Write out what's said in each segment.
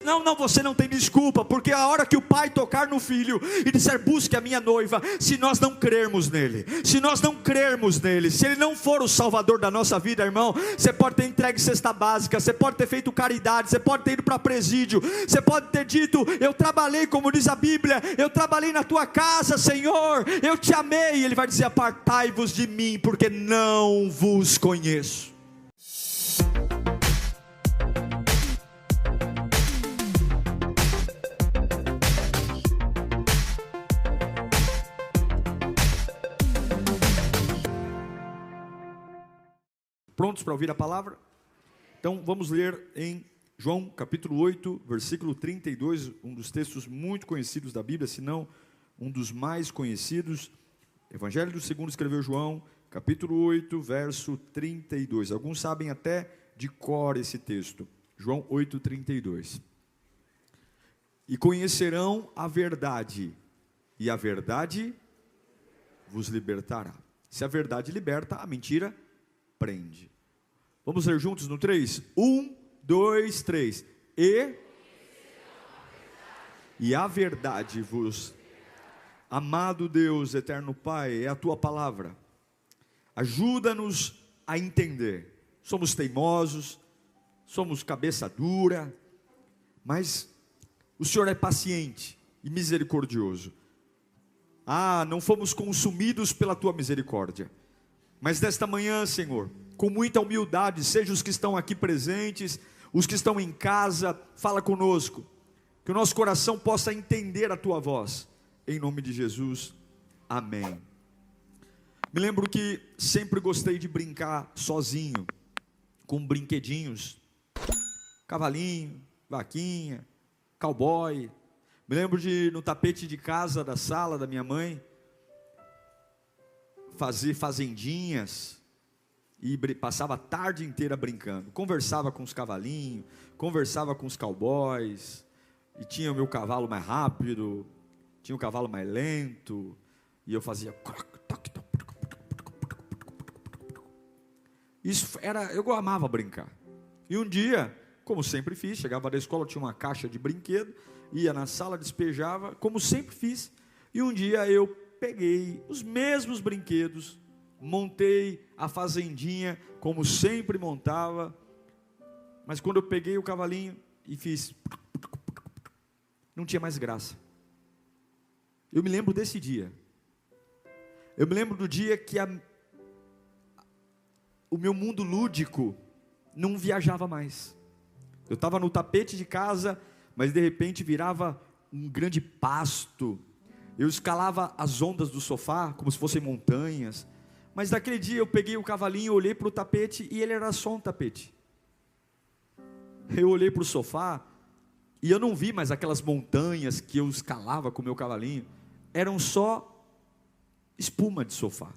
Não, não, você não tem desculpa, porque a hora que o pai tocar no filho e disser, busque a minha noiva, se nós não crermos nele, se nós não crermos nele, se ele não for o salvador da nossa vida, irmão, você pode ter entregue cesta básica, você pode ter feito caridade, você pode ter ido para presídio, você pode ter dito, eu trabalhei, como diz a Bíblia, eu trabalhei na tua casa, Senhor, eu te amei, e ele vai dizer, apartai-vos de mim, porque não vos conheço. Prontos para ouvir a palavra? Então vamos ler em João capítulo 8, versículo 32, um dos textos muito conhecidos da Bíblia, se não um dos mais conhecidos. Evangelho segundo escreveu João, capítulo 8, verso 32. Alguns sabem até de cor esse texto. João 8, 32. E conhecerão a verdade, e a verdade vos libertará. Se a verdade liberta, a mentira prende. Vamos ler juntos no 3? 1, 2, 3. E a verdade vos... Amado Deus, eterno Pai, é a tua palavra. Ajuda-nos a entender. Somos teimosos, somos cabeça dura, mas o Senhor é paciente e misericordioso. Não fomos consumidos pela tua misericórdia. Mas nesta manhã, Senhor, com muita humildade, seja os que estão aqui presentes, os que estão em casa, fala conosco, que o nosso coração possa entender a tua voz, em nome de Jesus, amém. Me lembro que sempre gostei de brincar sozinho, com brinquedinhos, cavalinho, vaquinha, cowboy. Me lembro de, no tapete de casa, da sala da minha mãe, fazer fazendinhas, e passava a tarde inteira brincando, conversava com os cavalinhos, conversava com os cowboys, e tinha o meu cavalo mais rápido, tinha o cavalo mais lento, e eu fazia, isso era, eu amava brincar, e um dia, como sempre fiz, chegava da escola, tinha uma caixa de brinquedo, ia na sala, despejava, como sempre fiz, e um dia eu peguei os mesmos brinquedos, montei a fazendinha como sempre montava, mas quando eu peguei o cavalinho e fiz, não tinha mais graça. Eu me lembro desse dia. Eu me lembro do dia que o meu mundo lúdico não viajava mais. Eu estava no tapete de casa, mas de repente virava um grande pasto. Eu escalava as ondas do sofá como se fossem montanhas. Mas naquele dia eu peguei o cavalinho, olhei para o tapete e ele era só um tapete. Eu olhei para o sofá e eu não vi mais aquelas montanhas que eu escalava com o meu cavalinho. Eram só espuma de sofá.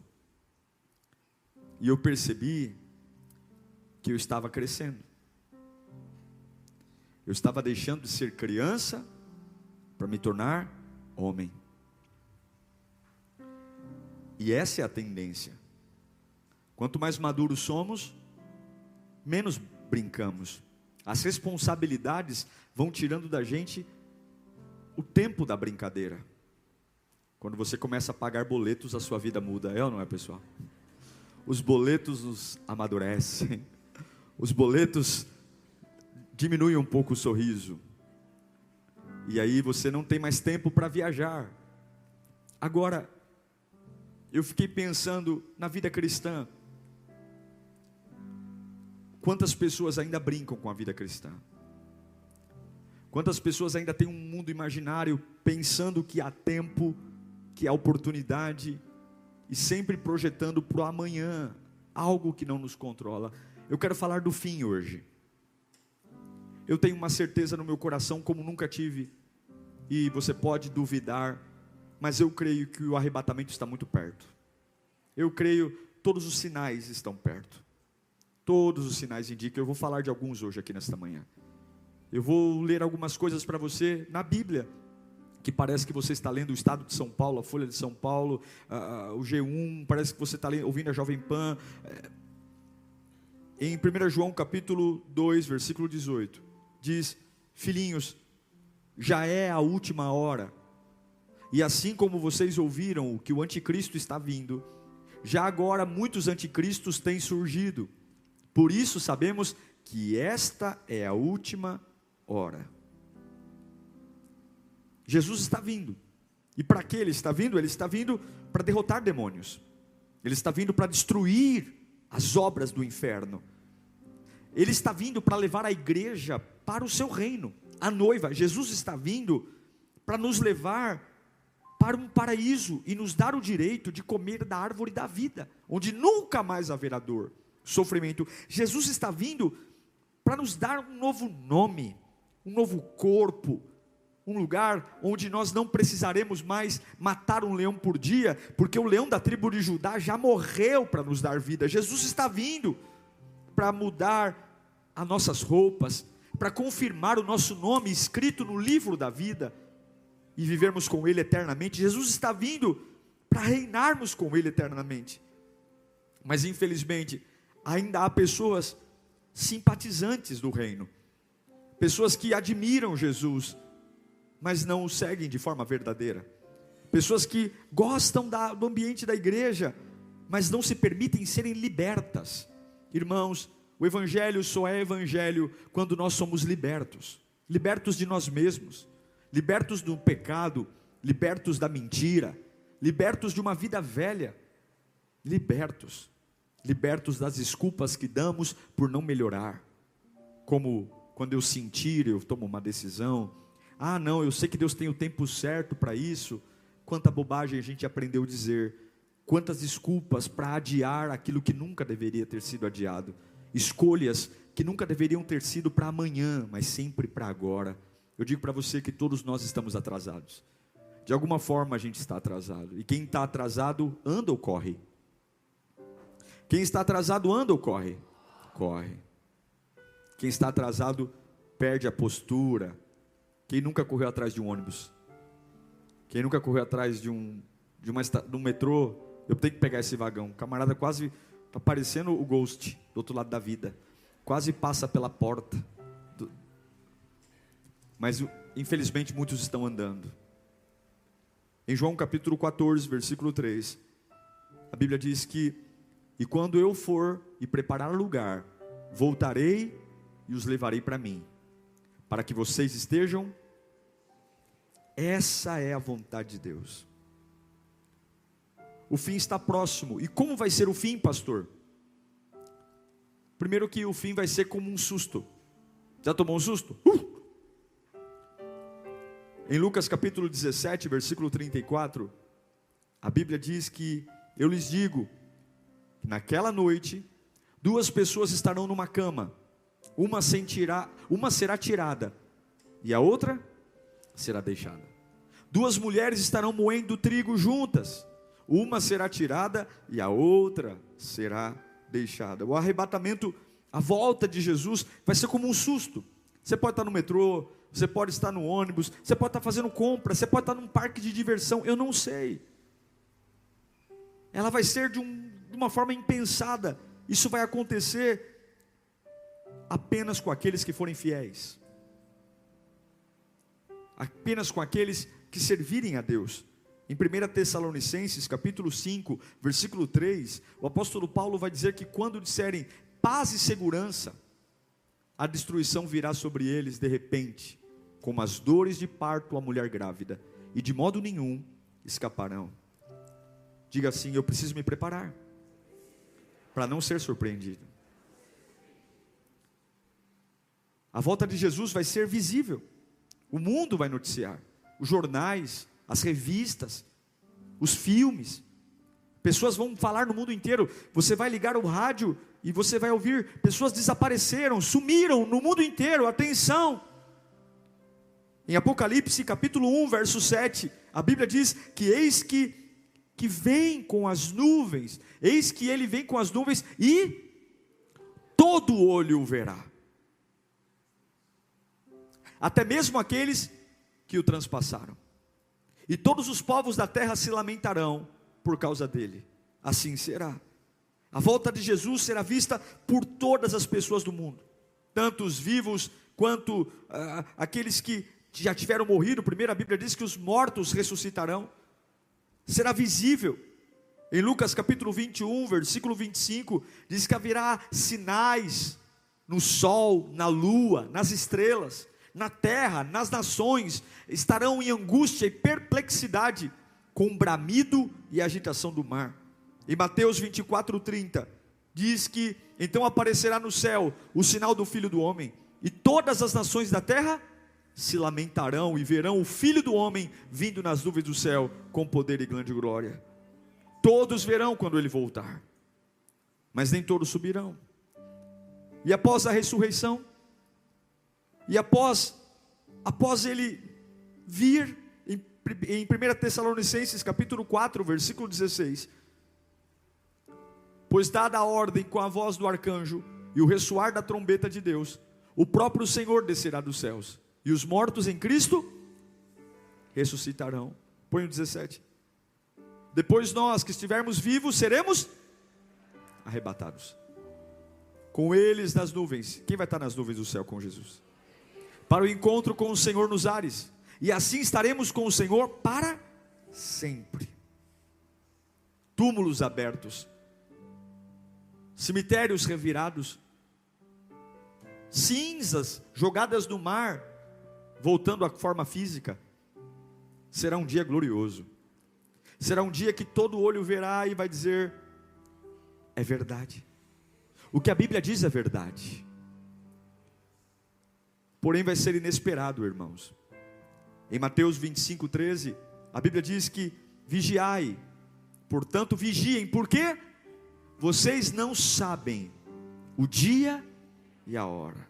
E eu percebi que eu estava crescendo. Eu estava deixando de ser criança para me tornar homem. E essa é a tendência. Quanto mais maduros somos, menos brincamos. As responsabilidades vão tirando da gente o tempo da brincadeira. Quando você começa a pagar boletos, a sua vida muda, é ou não é, pessoal? Os boletos nos amadurecem. Os boletos diminuem um pouco o sorriso. E aí você não tem mais tempo para viajar. Agora, eu fiquei pensando na vida cristã. Quantas pessoas ainda brincam com a vida cristã? Quantas pessoas ainda têm um mundo imaginário pensando que há tempo, que há oportunidade, e sempre projetando para o amanhã, algo que não nos controla. Eu quero falar do fim hoje. Eu tenho uma certeza no meu coração como nunca tive, e você pode duvidar, mas eu creio que o arrebatamento está muito perto. Eu creio, todos os sinais estão perto. Todos os sinais indicam. Eu vou falar de alguns hoje aqui nesta manhã. Eu vou ler algumas coisas para você na Bíblia, que parece que você está lendo o Estado de São Paulo, a Folha de São Paulo, o G1, parece que você está ouvindo a Jovem Pan. Em 1 João capítulo 2, versículo 18, diz: Filhinhos, já é a última hora. E assim como vocês ouviram que o anticristo está vindo, já agora muitos anticristos têm surgido. Por isso sabemos que esta é a última hora. Jesus está vindo. E para que ele está vindo? Ele está vindo para derrotar demônios. Ele está vindo para destruir as obras do inferno. Ele está vindo para levar a igreja para o seu reino, a noiva. Jesus está vindo para nos levar para um paraíso e nos dar o direito de comer da árvore da vida, onde nunca mais haverá dor, sofrimento. Jesus está vindo para nos dar um novo nome, um novo corpo, um lugar onde nós não precisaremos mais matar um leão por dia, porque o leão da tribo de Judá já morreu para nos dar vida. Jesus está vindo para mudar as nossas roupas, para confirmar o nosso nome escrito no livro da vida, e vivermos com Ele eternamente. Jesus está vindo para reinarmos com Ele eternamente. Mas infelizmente, ainda há pessoas simpatizantes do reino, pessoas que admiram Jesus, mas não o seguem de forma verdadeira, pessoas que gostam do ambiente da igreja, mas não se permitem serem libertas. Irmãos, o evangelho só é evangelho quando nós somos libertos, libertos de nós mesmos, libertos do pecado, libertos da mentira, libertos de uma vida velha, libertos das desculpas que damos por não melhorar, como quando eu sentir, eu tomo uma decisão, não, eu sei que Deus tem o tempo certo para isso. Quanta bobagem a gente aprendeu a dizer, quantas desculpas para adiar aquilo que nunca deveria ter sido adiado, escolhas que nunca deveriam ter sido para amanhã, mas sempre para agora. Eu digo para você que todos nós estamos atrasados, de alguma forma a gente está atrasado, e quem está atrasado anda ou corre? Quem está atrasado anda ou corre? Corre. Quem está atrasado perde a postura. Quem nunca correu atrás de um ônibus? Quem nunca correu atrás de um metrô? Eu tenho que pegar esse vagão. O camarada quase está parecendo o Ghost do outro lado da vida, quase passa pela porta. Mas infelizmente muitos estão andando. Em João capítulo 14, versículo 3, a Bíblia diz que: e quando eu for e preparar lugar, voltarei e os levarei para mim, para que vocês estejam. Essa é a vontade de Deus. O fim está próximo. E como vai ser o fim, pastor? Primeiro que o fim vai ser como um susto. Já tomou um susto? Em Lucas capítulo 17, versículo 34, a Bíblia diz que: eu lhes digo, que naquela noite, 2 pessoas estarão numa cama, uma será tirada, e a outra será deixada. 2 mulheres estarão moendo trigo juntas, uma será tirada e a outra será deixada. O arrebatamento, a volta de Jesus, vai ser como um susto. Você pode estar no metrô, você pode estar no ônibus, você pode estar fazendo compra, você pode estar num parque de diversão, eu não sei. Ela vai ser de uma forma impensada. Isso vai acontecer apenas com aqueles que forem fiéis, apenas com aqueles que servirem a Deus. Em 1 Tessalonicenses capítulo 5, versículo 3, o apóstolo Paulo vai dizer que quando disserem paz e segurança, a destruição virá sobre eles de repente, como as dores de parto à mulher grávida, e de modo nenhum escaparão. Diga assim: eu preciso me preparar para não ser surpreendido. A volta de Jesus vai ser visível. O mundo vai noticiar, os jornais, as revistas, os filmes. Pessoas vão falar no mundo inteiro. Você vai ligar o rádio e você vai ouvir: pessoas desapareceram, sumiram no mundo inteiro. Atenção! Em Apocalipse capítulo 1, verso 7, a Bíblia diz que eis que vem com as nuvens, eis que ele vem com as nuvens e todo olho o verá, até mesmo aqueles que o transpassaram, e todos os povos da terra se lamentarão por causa dele. Assim será. A volta de Jesus será vista por todas as pessoas do mundo, tanto os vivos quanto aqueles que já tiveram morrido. Primeiro a Bíblia diz que os mortos ressuscitarão. Será visível. Em Lucas capítulo 21, versículo 25, diz que haverá sinais no sol, na lua, nas estrelas, na terra, nas nações, estarão em angústia e perplexidade, com bramido e agitação do mar. Em Mateus 24, 30, diz que então aparecerá no céu o sinal do Filho do Homem, e todas as nações da terra se lamentarão e verão o Filho do Homem vindo nas nuvens do céu com poder e grande glória. Todos verão quando ele voltar, mas nem todos subirão. E após a ressurreição, e após ele vir, em 1 Tessalonicenses capítulo 4, versículo 16, pois dada a ordem com a voz do arcanjo e o ressoar da trombeta de Deus, o próprio Senhor descerá dos céus, e os mortos em Cristo ressuscitarão. Põe o 17. Depois nós que estivermos vivos seremos arrebatados com eles nas nuvens. Quem vai estar nas nuvens do céu com Jesus? Para o encontro com o Senhor nos ares, e assim estaremos com o Senhor para sempre. Túmulos abertos, cemitérios revirados, cinzas jogadas no mar, voltando à forma física. Será um dia glorioso. Será um dia que todo olho verá e vai dizer: é verdade. O que a Bíblia diz é verdade. Porém vai ser inesperado, irmãos. Em Mateus 25, 13, a Bíblia diz que vigiai, portanto vigiem. Por quê? Vocês não sabem o dia e a hora.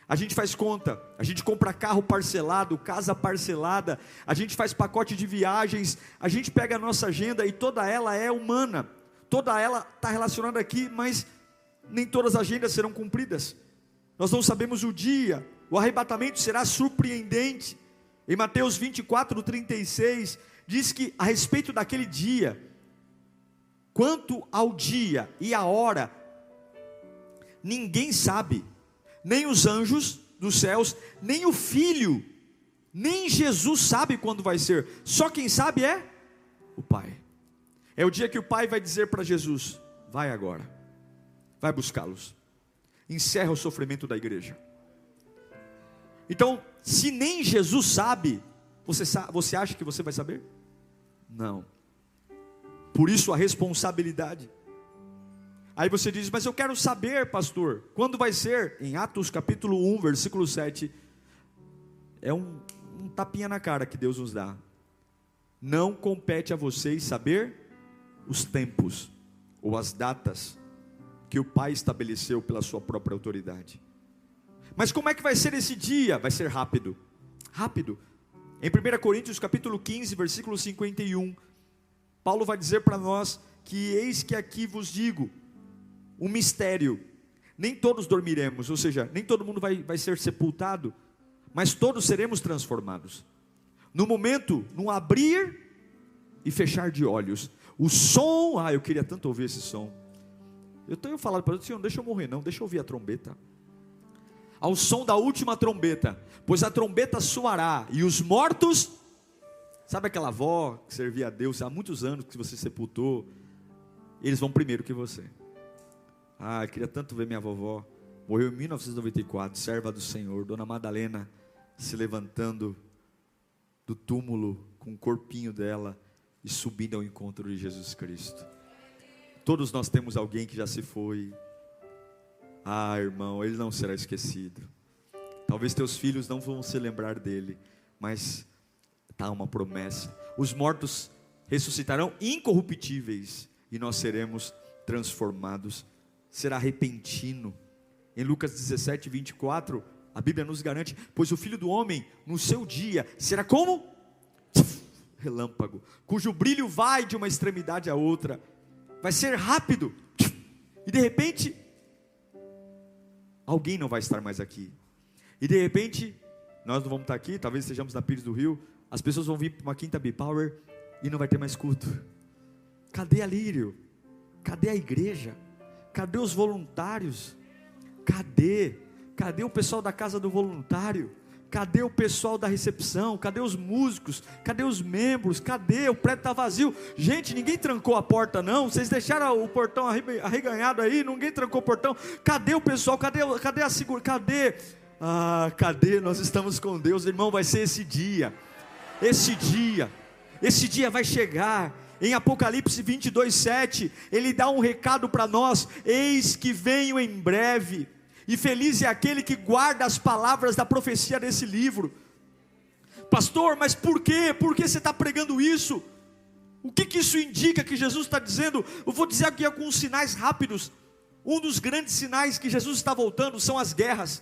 A gente faz conta, a gente compra carro parcelado, casa parcelada, a gente faz pacote de viagens, a gente pega a nossa agenda e toda ela é humana, toda ela está relacionada aqui, mas nem todas as agendas serão cumpridas. Nós não sabemos o dia, o arrebatamento será surpreendente. Em Mateus 24, 36, diz que a respeito daquele dia, quanto ao dia e a hora, ninguém sabe, nem os anjos dos céus, nem o Filho, nem Jesus sabe quando vai ser. Só quem sabe é o Pai. É o dia que o Pai vai dizer para Jesus: vai agora, vai buscá-los, encerra o sofrimento da igreja. Então, se nem Jesus sabe, você acha que você vai saber? Não. Por isso a responsabilidade. Aí você diz: mas eu quero saber, pastor, quando vai ser? Em Atos capítulo 1, versículo 7, é um tapinha na cara que Deus nos dá. Não compete a vocês saber os tempos, ou as datas, que o Pai estabeleceu pela sua própria autoridade. Mas como é que vai ser esse dia? Vai ser rápido, rápido. Em 1 Coríntios capítulo 15, versículo 51, Paulo vai dizer para nós que eis que aqui vos digo um mistério: nem todos dormiremos, ou seja, nem todo mundo vai ser sepultado, mas todos seremos transformados. No momento, num abrir e fechar de olhos, o som, eu queria tanto ouvir esse som. Eu tenho falado para o Senhor: não deixa eu morrer não, deixa eu ouvir a trombeta. Ao som da última trombeta, pois a trombeta soará, e os mortos, sabe aquela avó que servia a Deus há muitos anos, que você sepultou, eles vão primeiro que você. Eu queria tanto ver minha vovó, morreu em 1994, serva do Senhor, Dona Madalena, se levantando do túmulo, com o corpinho dela, e subindo ao encontro de Jesus Cristo. Todos nós temos alguém que já se foi. Irmão, ele não será esquecido. Talvez teus filhos não vão se lembrar dele, mas está uma promessa: os mortos ressuscitarão incorruptíveis, e nós seremos transformados. Será repentino. Em Lucas 17, 24, a Bíblia nos garante: pois o Filho do Homem, no seu dia, será como? Relâmpago, cujo brilho vai de uma extremidade à outra. Vai ser rápido, e de repente, alguém não vai estar mais aqui. E de repente, nós não vamos estar aqui, talvez estejamos na Pires do Rio, as pessoas vão vir para uma quinta B-Power, e não vai ter mais culto. Cadê a Lírio? Cadê a igreja? Cadê os voluntários? Cadê? Cadê o pessoal da casa do voluntário? Cadê o pessoal da recepção? Cadê os músicos? Cadê os membros? Cadê? O prédio está vazio. Gente, ninguém trancou a porta não. Vocês deixaram o portão arreganhado aí? Ninguém trancou o portão. Cadê o pessoal? Cadê a segurança? Cadê? Cadê? Nós estamos com Deus, irmão. Vai ser esse dia. Esse dia vai chegar. Em Apocalipse 22:7, ele dá um recado para nós: eis que venho em breve. E feliz é aquele que guarda as palavras da profecia desse livro. Pastor, mas por quê? Por que você está pregando isso? O que isso indica que Jesus está dizendo? Eu vou dizer aqui alguns sinais rápidos. Um dos grandes sinais que Jesus está voltando são as guerras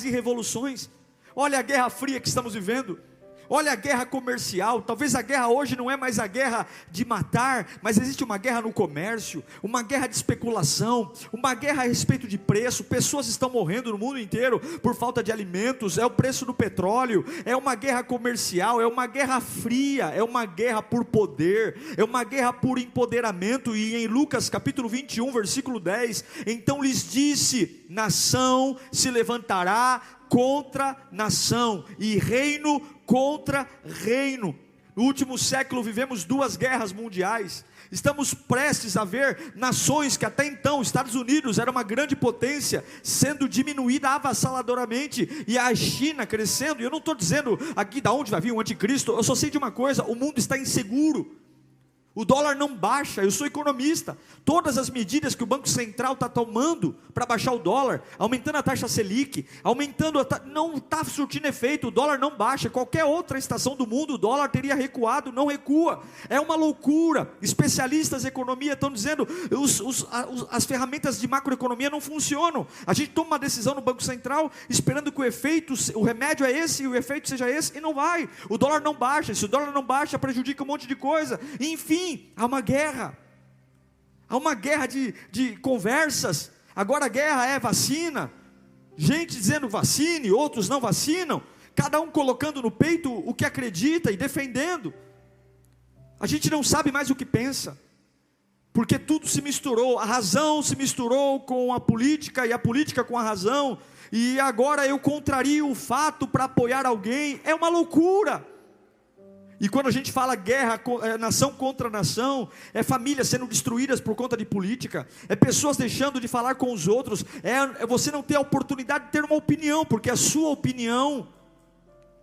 e revoluções. Olha a guerra fria que estamos vivendo. Olha a guerra comercial. Talvez a guerra hoje não é mais a guerra de matar, mas existe uma guerra no comércio, uma guerra de especulação, uma guerra a respeito de preço. Pessoas estão morrendo no mundo inteiro por falta de alimentos. É o preço do petróleo. É uma guerra comercial, é uma guerra fria, é uma guerra por poder, é uma guerra por empoderamento. E em Lucas capítulo 21 versículo 10, então lhes disse: nação se levantará contra nação, e reino contra reino. No último século vivemos 2 guerras mundiais. Estamos prestes a ver nações que até então, Estados Unidos era uma grande potência, sendo diminuída avassaladoramente, e a China crescendo. E eu não estou dizendo aqui de onde vai vir o anticristo. Eu só sei de uma coisa: o mundo está inseguro. O dólar não baixa. Eu sou economista. Todas as medidas que o Banco Central está tomando para baixar o dólar, aumentando a taxa Selic, não está surtindo efeito. O dólar não baixa. Qualquer outra estação do mundo, o dólar teria recuado, não recua. É uma loucura. Especialistas em economia estão dizendo as ferramentas de macroeconomia não funcionam. A gente toma uma decisão no Banco Central esperando que o remédio é esse e o efeito seja esse, e não vai. O dólar não baixa. Se o dólar não baixa, prejudica um monte de coisa. Enfim, há uma guerra de conversas. Agora a guerra é vacina, gente dizendo vacine, outros não vacinam, cada um colocando no peito o que acredita e defendendo. A gente não sabe mais o que pensa, porque tudo se misturou. A razão se misturou com a política, e a política com a razão, e agora eu contrario o fato para apoiar alguém. É uma loucura. E quando a gente fala guerra, nação contra nação, é famílias sendo destruídas por conta de política, é pessoas deixando de falar com os outros, é você não ter a oportunidade de ter uma opinião, porque a sua opinião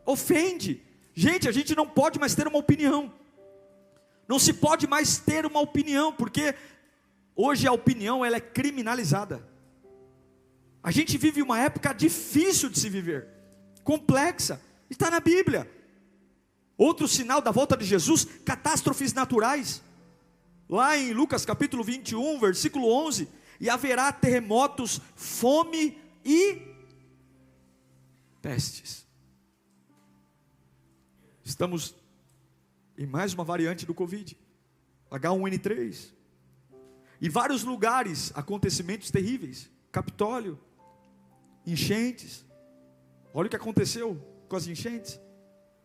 ofende. Gente, a gente não pode mais ter uma opinião. Não se pode mais ter uma opinião, porque hoje a opinião ela é criminalizada. A gente vive uma época difícil de se viver, complexa, está na Bíblia. Outro sinal da volta de Jesus: catástrofes naturais. Lá em Lucas capítulo 21, versículo 11: e haverá terremotos, fome e pestes. Estamos em mais uma variante do Covid, H1N3. Em vários lugares, acontecimentos terríveis. Capitólio, enchentes. Olha o que aconteceu com as enchentes.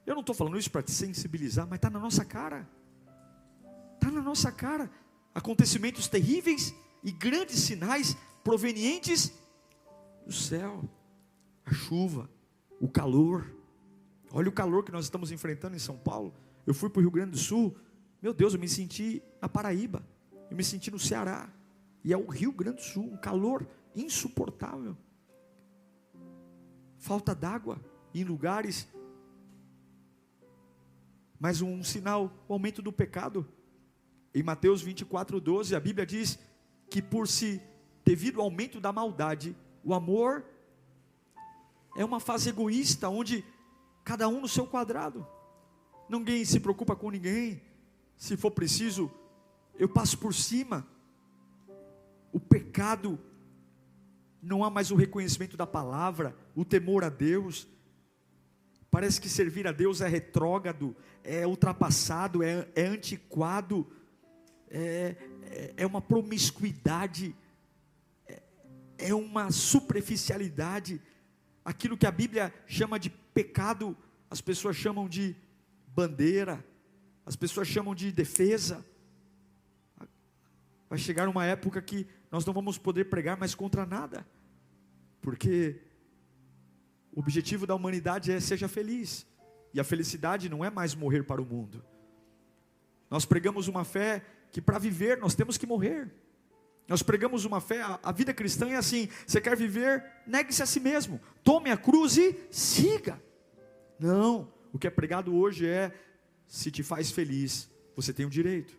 Eu não estou falando isso para te sensibilizar, mas está na nossa cara. Está na nossa cara. Acontecimentos terríveis e grandes sinais provenientes do céu. A chuva, o calor. Olha o calor que nós estamos enfrentando em São Paulo. Eu fui para o Rio Grande do Sul. Meu Deus, eu me senti na Paraíba. Eu me senti no Ceará. E é o Rio Grande do Sul, um calor insuportável. Falta d'água em lugares. Mas um sinal, o aumento do pecado. Em Mateus 24:12, a Bíblia diz que devido ao aumento da maldade, o amor é uma fase egoísta, onde cada um no seu quadrado. Ninguém se preocupa com ninguém. Se for preciso, eu passo por cima. O pecado, não há mais o reconhecimento da palavra, o temor a Deus. Parece que servir a Deus é retrógrado, é ultrapassado, é antiquado, é uma promiscuidade, é uma superficialidade. Aquilo que a Bíblia chama de pecado, as pessoas chamam de bandeira, as pessoas chamam de defesa. Vai chegar uma época que nós não vamos poder pregar mais contra nada, porque O objetivo da humanidade é seja feliz. E a felicidade não é mais morrer para o mundo. Nós pregamos uma fé que para viver nós temos que morrer. Nós pregamos uma fé, a vida cristã é assim: você quer viver, negue-se a si mesmo, tome a cruz e siga. Não, o que é pregado hoje é: se te faz feliz, você tem o direito.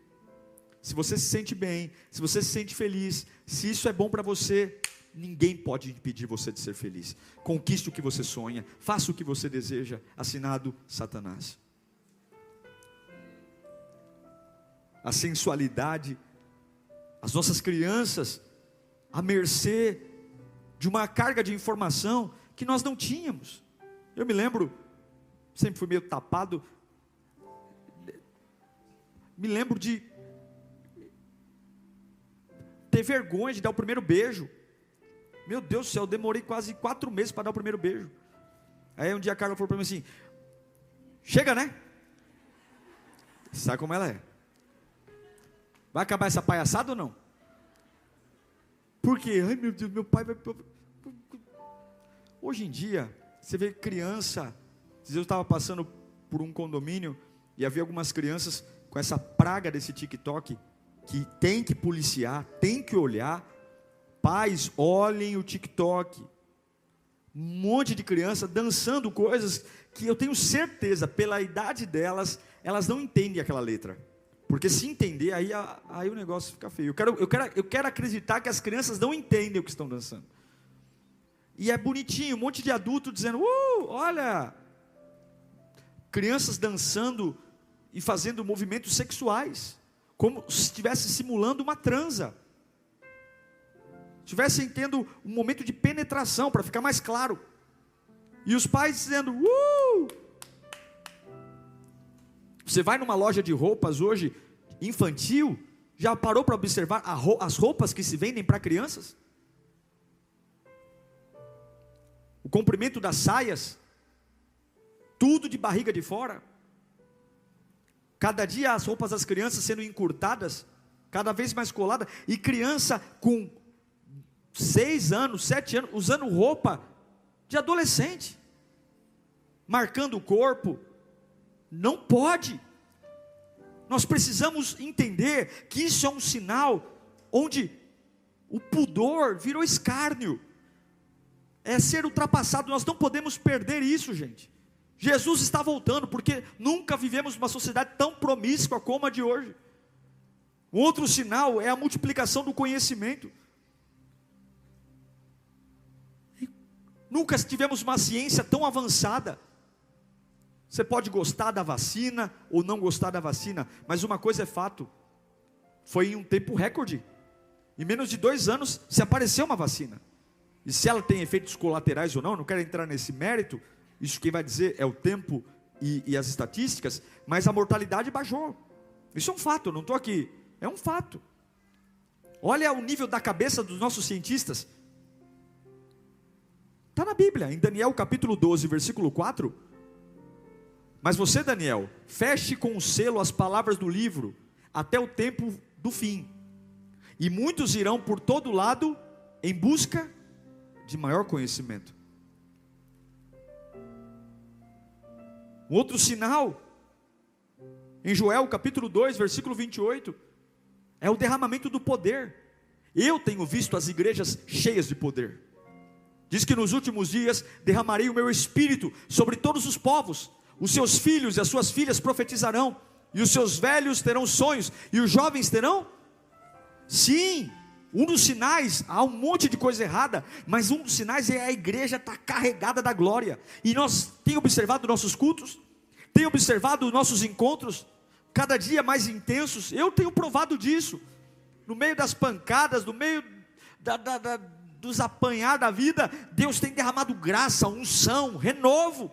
Se você se sente bem, se você se sente feliz, se isso é bom para você, ninguém pode impedir você de ser feliz. Conquiste o que você sonha, faça o que você deseja. Assinado Satanás. A sensualidade, as nossas crianças à mercê de uma carga de informação que nós não tínhamos. Eu me lembro, sempre fui meio tapado, me lembro de ter vergonha de dar o primeiro beijo. Meu Deus do céu, eu demorei quase 4 meses para dar o primeiro beijo. Aí um dia a Carla falou para mim assim: chega, né? Sabe como ela é? Vai acabar essa palhaçada ou não? Por quê? Ai meu Deus, meu pai vai... Hoje em dia, você vê criança. Eu estava passando por um condomínio e havia algumas crianças com essa praga desse TikTok, que tem que policiar, tem que olhar. Pais, olhem o TikTok. Um monte de criança dançando coisas que eu tenho certeza, pela idade delas, elas não entendem aquela letra. Porque se entender, aí o negócio fica feio. Eu quero acreditar que as crianças não entendem o que estão dançando. E é bonitinho, um monte de adulto dizendo: olha, crianças dançando e fazendo movimentos sexuais, como se estivesse simulando uma transa. Estivessem tendo um momento de penetração, para ficar mais claro. E os pais dizendo: Você vai numa loja de roupas hoje, infantil, já parou para observar as roupas que se vendem para crianças? O comprimento das saias, tudo de barriga de fora. Cada dia as roupas das crianças sendo encurtadas, cada vez mais coladas, e criança com 6 anos, 7 anos, usando roupa de adolescente, marcando o corpo. Não pode. Nós precisamos entender que isso é um sinal onde o pudor virou escárnio, é ser ultrapassado. Nós não podemos perder isso, gente. Jesus está voltando, porque nunca vivemos uma sociedade tão promíscua como a de hoje. Um outro sinal é a multiplicação do conhecimento. Nunca tivemos uma ciência tão avançada. Você pode gostar da vacina ou não gostar da vacina, mas uma coisa é fato: foi em um tempo recorde. Em menos de 2 anos se apareceu uma vacina. E se ela tem efeitos colaterais ou não, não quero entrar nesse mérito. Isso quem vai dizer é o tempo e as estatísticas. Mas a mortalidade baixou. Isso é um fato, eu não estou aqui. É um fato. Olha o nível da cabeça dos nossos cientistas. Está na Bíblia, em Daniel capítulo 12, versículo 4. Mas você, Daniel, feche com o selo as palavras do livro, até o tempo do fim. E muitos irão por todo lado, em busca de maior conhecimento. Um outro sinal, em Joel capítulo 2, versículo 28, é o derramamento do poder. Eu tenho visto as igrejas cheias de poder. Diz que nos últimos dias derramarei o meu espírito sobre todos os povos. Os seus filhos e as suas filhas profetizarão, e os seus velhos terão sonhos, e os jovens terão... Sim, um dos sinais, há um monte de coisa errada, mas um dos sinais é a igreja estar carregada da glória. E nós temos observado nossos cultos, temos observado nossos encontros, cada dia mais intensos. Eu tenho provado disso, no meio das pancadas, no meio dos apanhar da vida, Deus tem derramado graça, unção, renovo.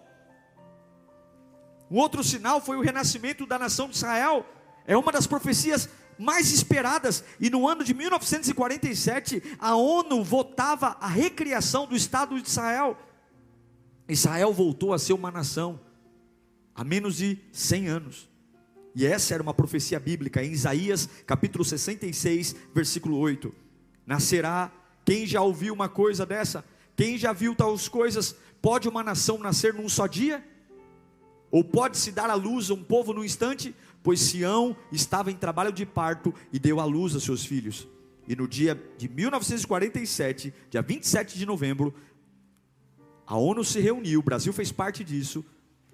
Um outro sinal foi o renascimento da nação de Israel. É uma das profecias mais esperadas. E no ano de 1947, a ONU votava a recriação do Estado de Israel. Israel voltou a ser uma nação há menos de 100 anos. E essa era uma profecia bíblica, em Isaías capítulo 66, versículo 8. Nascerá, quem já ouviu uma coisa dessa? Quem já viu tais coisas? Pode uma nação nascer num só dia? Ou pode se dar à luz a um povo num instante? Pois Sião estava em trabalho de parto e deu à luz a seus filhos. E no dia de 1947, dia 27 de novembro, a ONU se reuniu, o Brasil fez parte disso,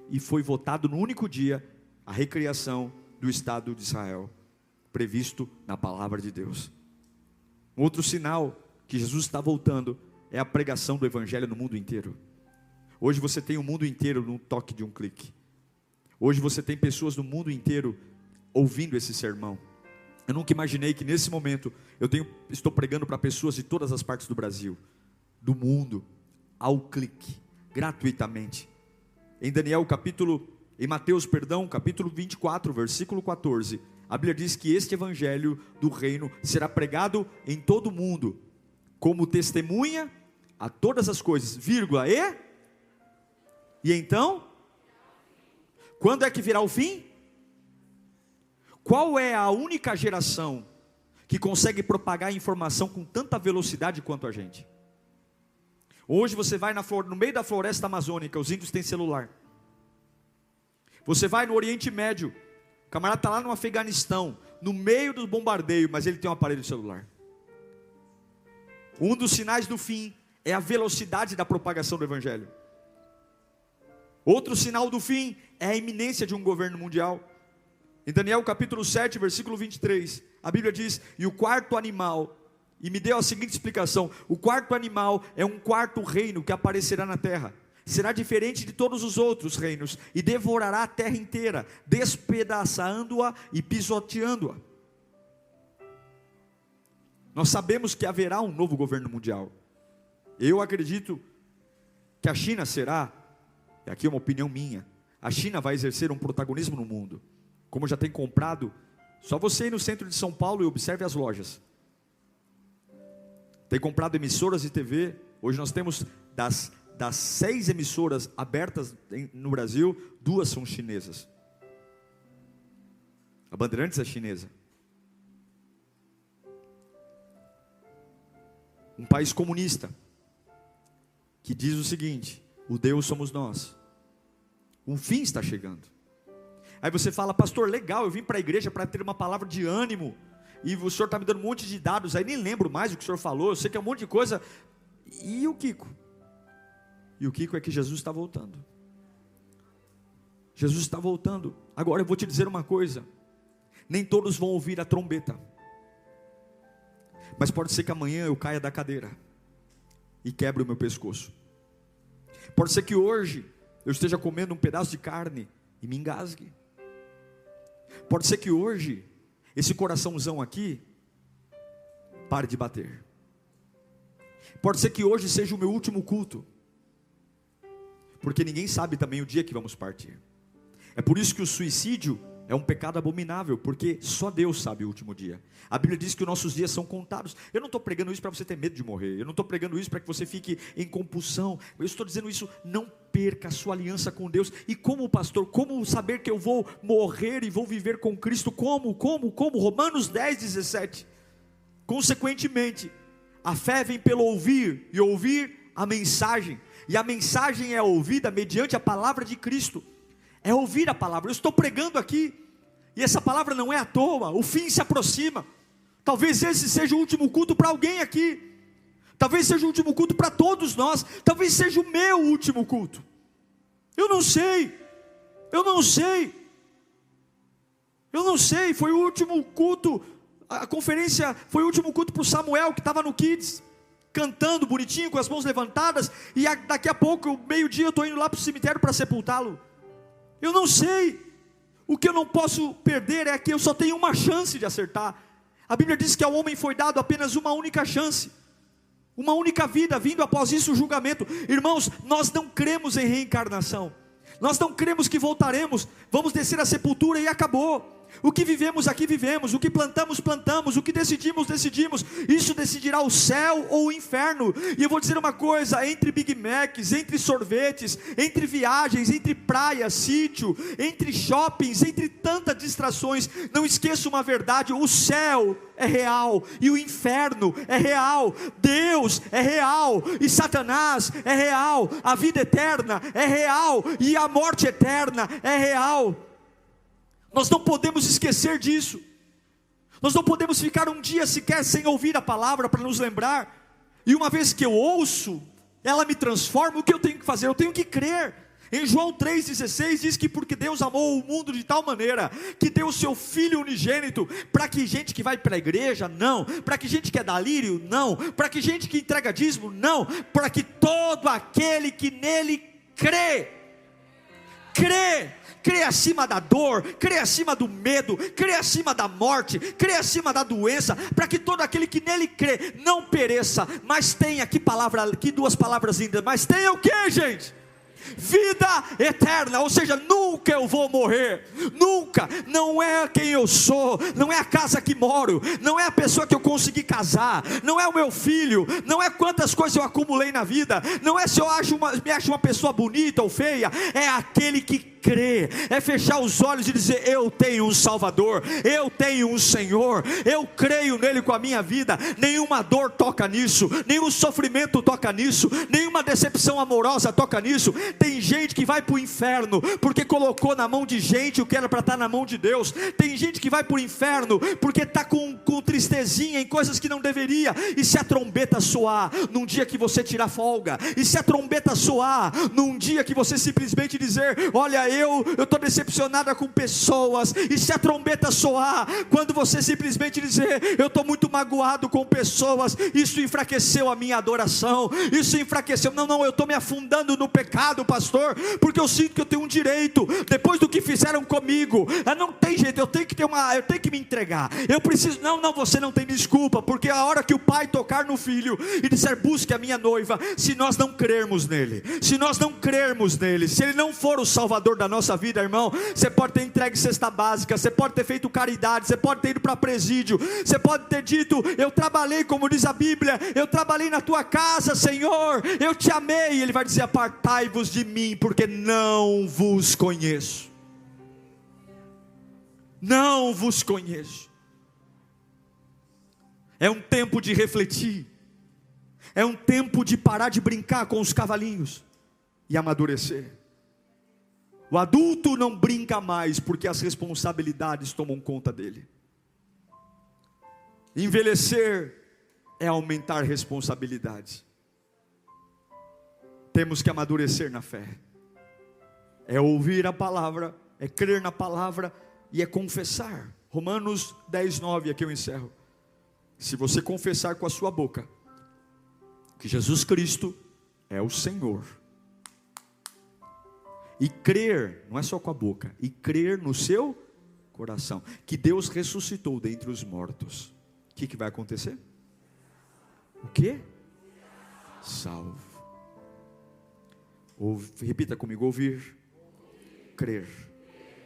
e foi votado no único dia a recriação do Estado de Israel, previsto na palavra de Deus. Um outro sinal que Jesus está voltando é a pregação do Evangelho no mundo inteiro. Hoje você tem o mundo inteiro num toque de um clique. Hoje você tem pessoas no mundo inteiro ouvindo esse sermão. Eu nunca imaginei que nesse momento estou pregando para pessoas de todas as partes do Brasil, do mundo, ao clique, gratuitamente. Em Mateus, capítulo 24, versículo 14, a Bíblia diz que este Evangelho do reino será pregado em todo o mundo, como testemunha a todas as coisas, vírgula, e então, quando é que virá o fim? Qual é a única geração que consegue propagar a informação com tanta velocidade quanto a gente? Hoje você vai no meio da floresta amazônica, os índios têm celular. Você vai no Oriente Médio, o camarada está lá no Afeganistão, no meio do bombardeio, mas ele tem um aparelho celular. Um dos sinais do fim é a velocidade da propagação do Evangelho. Outro sinal do fim é a iminência de um governo mundial. Em Daniel capítulo 7, versículo 23, a Bíblia diz: e o quarto animal, e me deu a seguinte explicação: o quarto animal é um quarto reino que aparecerá na terra, será diferente de todos os outros reinos, e devorará a terra inteira, despedaçando-a e pisoteando-a. Nós sabemos que haverá um novo governo mundial. Eu acredito que a China será, e aqui é uma opinião minha, a China vai exercer um protagonismo no mundo, como já tem comprado. Só você ir no centro de São Paulo e observe as lojas. Tem comprado emissoras de TV. Hoje nós temos das 6 emissoras abertas no Brasil, 2 são chinesas. A Bandeirantes é chinesa. Um país comunista, que diz o seguinte: o Deus somos nós. O fim está chegando. Aí você fala: pastor, legal, eu vim para a igreja para ter uma palavra de ânimo, e o senhor está me dando um monte de dados, aí nem lembro mais o que o senhor falou, eu sei que é um monte de coisa. E o Kiko? E o Kiko é que Jesus está voltando. Jesus está voltando. Agora eu vou te dizer uma coisa: nem todos vão ouvir a trombeta, mas pode ser que amanhã eu caia da cadeira e quebre o meu pescoço. Pode ser que hoje eu esteja comendo um pedaço de carne e me engasgue. Pode ser que hoje esse coraçãozão aqui pare de bater. Pode ser que hoje seja o meu último culto, porque ninguém sabe também o dia que vamos partir. É por isso que o suicídio é um pecado abominável, porque só Deus sabe o último dia. A Bíblia diz que os nossos dias são contados. Eu não estou pregando isso para você ter medo de morrer. Eu não estou pregando isso para que você fique em compulsão. Eu estou dizendo isso: não perca a sua aliança com Deus. E como pastor, como saber que eu vou morrer e vou viver com Cristo? Como? Romanos 10, 17. Consequentemente, a fé vem pelo ouvir, e ouvir a mensagem. E a mensagem é ouvida mediante a palavra de Cristo. É ouvir a palavra. Eu estou pregando aqui, e essa palavra não é à toa. O fim se aproxima. Talvez esse seja o último culto para alguém aqui. Talvez seja o último culto para todos nós. Talvez seja o meu último culto. Eu não sei. Foi o último culto. A conferência foi o último culto para o Samuel, que estava no Kids, cantando bonitinho, com as mãos levantadas. E daqui a pouco, meio-dia, eu estou indo lá para o cemitério para sepultá-lo. Eu não sei. O que eu não posso perder é que eu só tenho uma chance de acertar. A Bíblia diz que ao homem foi dado apenas uma única chance, uma única vida, vindo após isso o julgamento. Irmãos, nós não cremos em reencarnação. Nós não cremos que voltaremos, vamos descer à sepultura e acabou. O que vivemos aqui vivemos, o que plantamos plantamos, o que decidimos decidimos. Isso decidirá o céu ou o inferno. E eu vou dizer uma coisa: entre Big Macs, entre sorvetes, entre viagens, entre praia, sítio, entre shoppings, entre tantas distrações, não esqueça uma verdade: o céu é real e o inferno é real. Deus é real e Satanás é real. A vida eterna é real e a morte eterna é real. Nós não podemos esquecer disso. Nós não podemos ficar um dia sequer sem ouvir a palavra para nos lembrar. E uma vez que eu ouço, ela me transforma. O que eu tenho que fazer? Eu tenho que crer. Em João 3,16 diz que porque Deus amou o mundo de tal maneira que deu o seu Filho unigênito, para que gente que vai para a igreja, não, para que gente que é da lírio, não, para que gente que entrega dízimo, não, para que todo aquele que nele crê, crê acima da dor, crê acima do medo, crê acima da morte, crê acima da doença, para que todo aquele que nele crê não pereça, mas tenha, que duas palavras lindas, mas tenha o que, gente? Vida eterna, ou seja, nunca eu vou morrer, nunca. Não é quem eu sou, não é a casa que moro, não é a pessoa que eu consegui casar, não é o meu filho, não é quantas coisas eu acumulei na vida, não é se eu me acho uma pessoa bonita ou feia, é aquele que crê, é fechar os olhos e dizer: eu tenho um Salvador, eu tenho um Senhor, eu creio nele com a minha vida. Nenhuma dor toca nisso, nenhum sofrimento toca nisso, nenhuma decepção amorosa toca nisso. Tem gente que vai para o inferno porque colocou na mão de gente o que era para estar na mão de Deus. Tem gente que vai para o inferno porque está com tristezinha em coisas que não deveria. E se a trombeta soar num dia que você tirar folga, e se a trombeta soar num dia que você simplesmente dizer: olha, eu estou decepcionada com pessoas, e se a trombeta soar, quando você simplesmente dizer: eu estou muito magoado com pessoas, isso enfraqueceu a minha adoração, isso enfraqueceu, não, eu estou me afundando no pecado, pastor, porque eu sinto que eu tenho um direito, depois do que fizeram comigo, não tem jeito, eu tenho que me entregar, eu preciso, não, você não tem desculpa, porque a hora que o pai tocar no filho, e disser: busque a minha noiva, se nós não crermos nele, se ele não for o Salvador da nossa vida, irmão, você pode ter entregue cesta básica, você pode ter feito caridade, você pode ter ido para presídio, você pode ter dito: eu trabalhei, como diz a Bíblia, eu trabalhei na tua casa, Senhor, eu te amei. E ele vai dizer: apartai-vos de mim, porque não vos conheço. Não vos conheço. É um tempo de refletir, é um tempo de parar de brincar com os cavalinhos e amadurecer. O adulto não brinca mais, porque as responsabilidades tomam conta dele. Envelhecer é aumentar responsabilidades. Temos que amadurecer na fé. É ouvir a palavra, é crer na palavra e é confessar. Romanos 10:9, aqui eu encerro. Se você confessar com a sua boca que Jesus Cristo é o Senhor, e crer, não é só com a boca, e crer no seu coração, que Deus ressuscitou dentre os mortos, o que vai acontecer? O quê? Salvo. Repita comigo: ouvir, crer,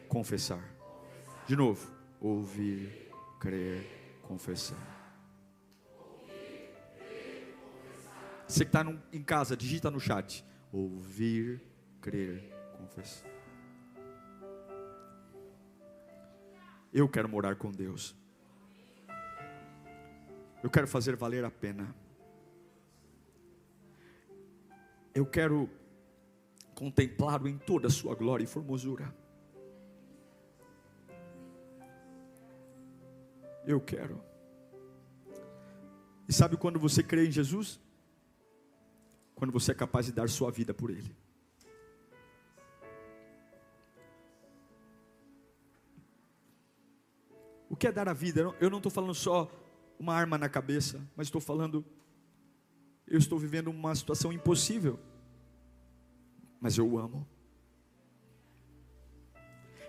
confessar. De novo: ouvir, crer, confessar. Você que está em casa, digita no chat: ouvir, crer, confessar. Eu quero morar com Deus. Eu quero fazer valer a pena. Eu quero contemplá-lo em toda a sua glória e formosura. Eu quero. E sabe quando você crê em Jesus? Quando você é capaz de dar sua vida por Ele. O que é dar a vida? Eu não estou falando só uma arma na cabeça, mas estou falando, eu estou vivendo uma situação impossível, mas eu o amo.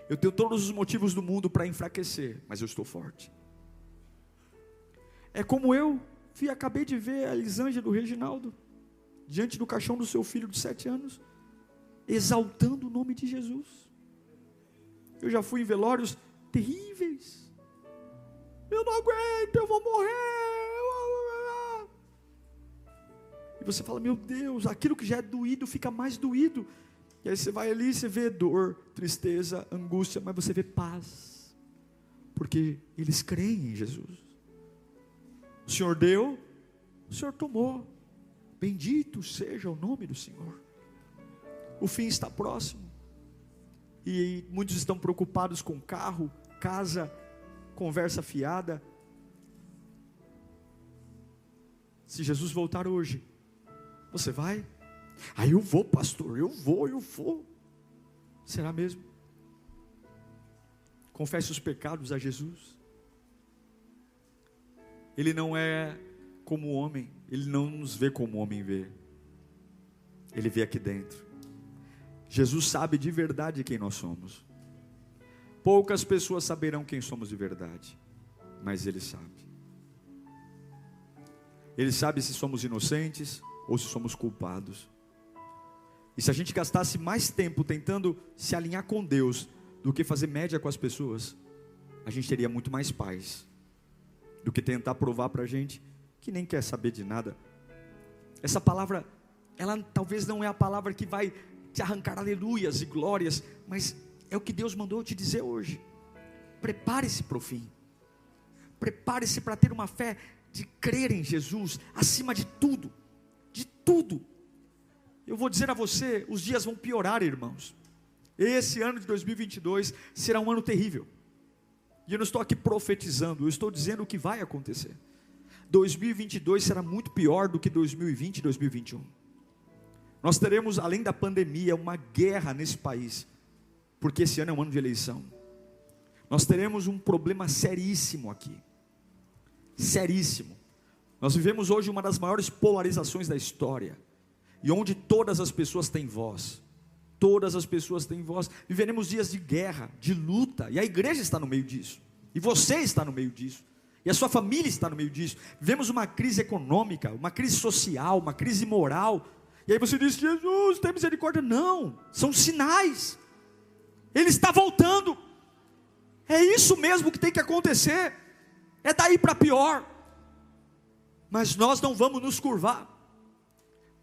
Eu tenho todos os motivos do mundo para enfraquecer, mas eu estou forte. É como acabei de ver a Elisângela, do Reginaldo, diante do caixão do seu filho de 7 anos, exaltando o nome de Jesus. Eu já fui em velórios, terríveis. Eu não aguento, eu vou morrer. E você fala, meu Deus, aquilo que já é doído fica mais doído. E aí você vai ali, você vê dor, tristeza, angústia, mas você vê paz. Porque eles creem em Jesus. O Senhor deu, o Senhor tomou. Bendito seja o nome do Senhor. O fim está próximo. E muitos estão preocupados com carro, casa, conversa fiada. Se Jesus voltar hoje, você vai? Eu vou, pastor, eu vou. Será mesmo? Confesse os pecados a Jesus. Ele não é como o homem, Ele não nos vê como o homem vê. Ele vê aqui dentro. Jesus sabe de verdade quem nós somos. Poucas pessoas saberão quem somos de verdade, mas Ele sabe. Ele sabe se somos inocentes ou se somos culpados. E se a gente gastasse mais tempo tentando se alinhar com Deus do que fazer média com as pessoas, a gente teria muito mais paz do que tentar provar para a gente que nem quer saber de nada. Essa palavra, ela talvez não é a palavra que vai te arrancar aleluias e glórias, mas é o que Deus mandou eu te dizer hoje. Prepare-se para o fim. Prepare-se para ter uma fé de crer em Jesus acima de tudo. De tudo. Eu vou dizer a você, os dias vão piorar, irmãos. Esse ano de 2022 será um ano terrível. E eu não estou aqui profetizando, eu estou dizendo o que vai acontecer. 2022 será muito pior do que 2020 e 2021. Nós teremos, além da pandemia, uma guerra nesse país, porque esse ano é um ano de eleição. Nós teremos um problema seríssimo aqui. Seríssimo. Nós vivemos hoje uma das maiores polarizações da história, e onde todas as pessoas têm voz. Todas as pessoas têm voz. Viveremos dias de guerra, de luta, e a igreja está no meio disso, e você está no meio disso, e a sua família está no meio disso. Vivemos uma crise econômica, uma crise social, uma crise moral. E aí você diz, Jesus, tem misericórdia. Não, são sinais. Ele está voltando. É isso mesmo que tem que acontecer. É daí para pior. Mas nós não vamos nos curvar.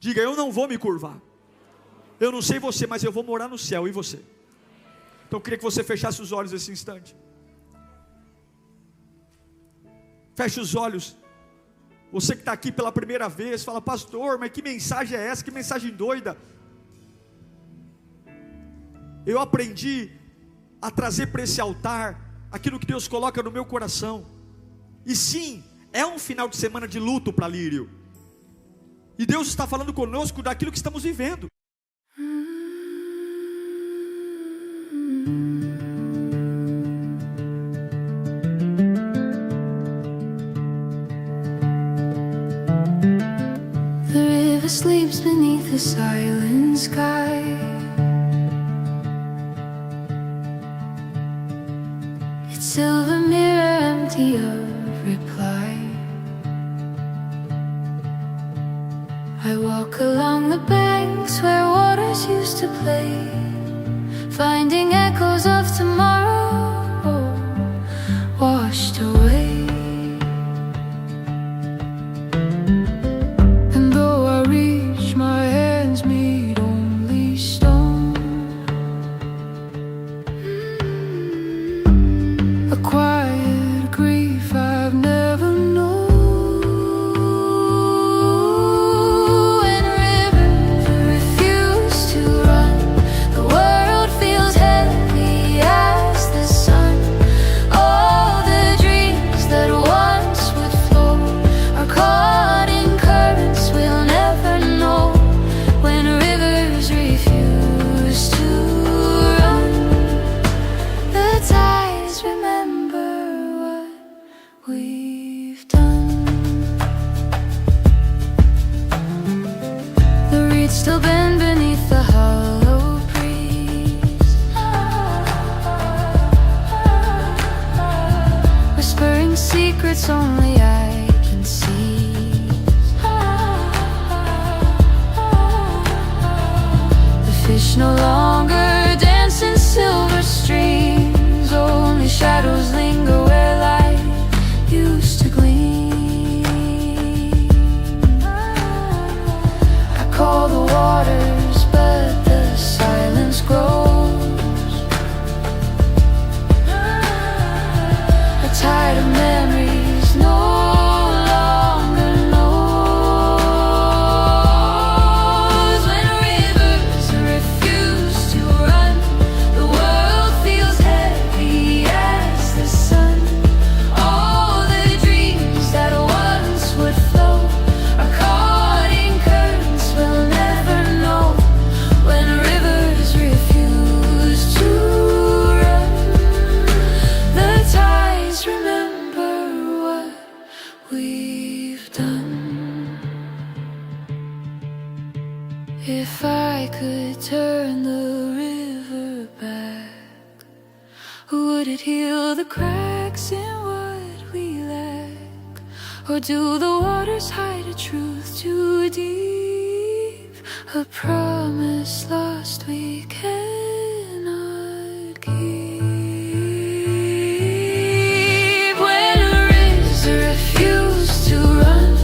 Diga, eu não vou me curvar. Eu não sei você, mas eu vou morar no céu, e você? Então eu queria que você fechasse os olhos nesse instante. Feche os olhos. Você que está aqui pela primeira vez, fala, pastor, mas que mensagem é essa? Que mensagem doida. Eu aprendi a trazer para esse altar aquilo que Deus coloca no meu coração. E sim, é um final de semana de luto para Lírio. E Deus está falando conosco daquilo que estamos vivendo. Sleeps beneath the silent sky. Its silver mirror empty of reply. I walk along the banks where waters used to play, finding echoes of tomorrow washed away. Still bend beneath the hollow breeze, whispering secrets only I can see. The fish no longer dance in silver streams, only shadows Would it heal the cracks in what we lack? Or do the waters hide a truth too deep? A promise lost we cannot keep. When rivers refuse to run,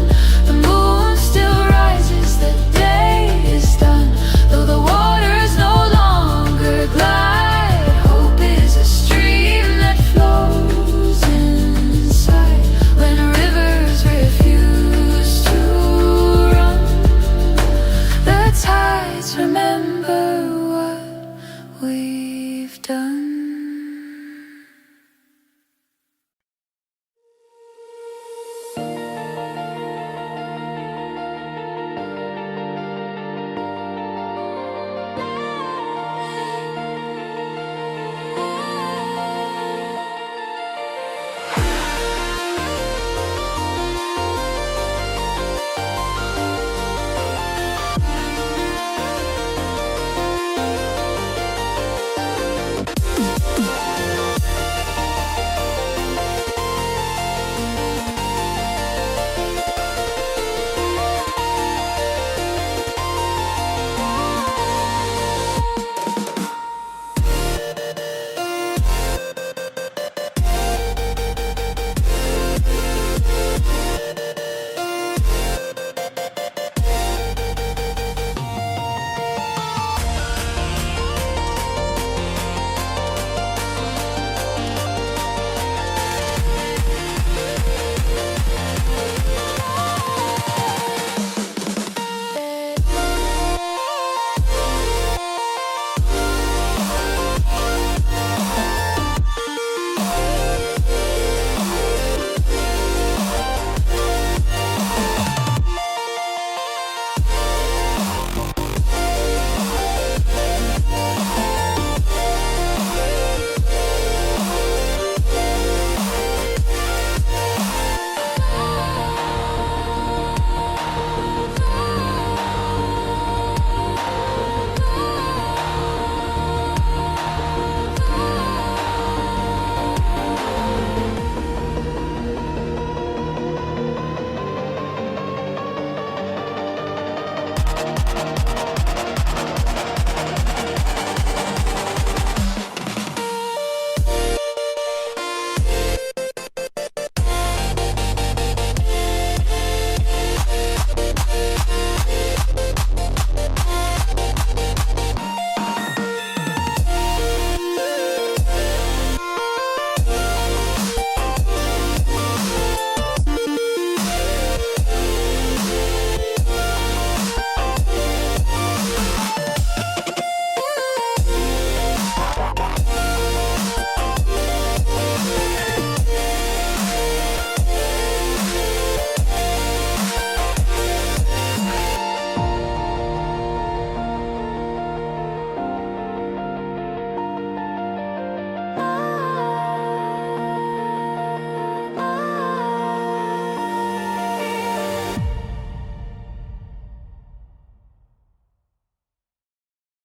the moon still rises, the day is done. Though the waters no longer glide, hope is a stream that flows inside. When rivers refuse to run, the tides remember what we've done.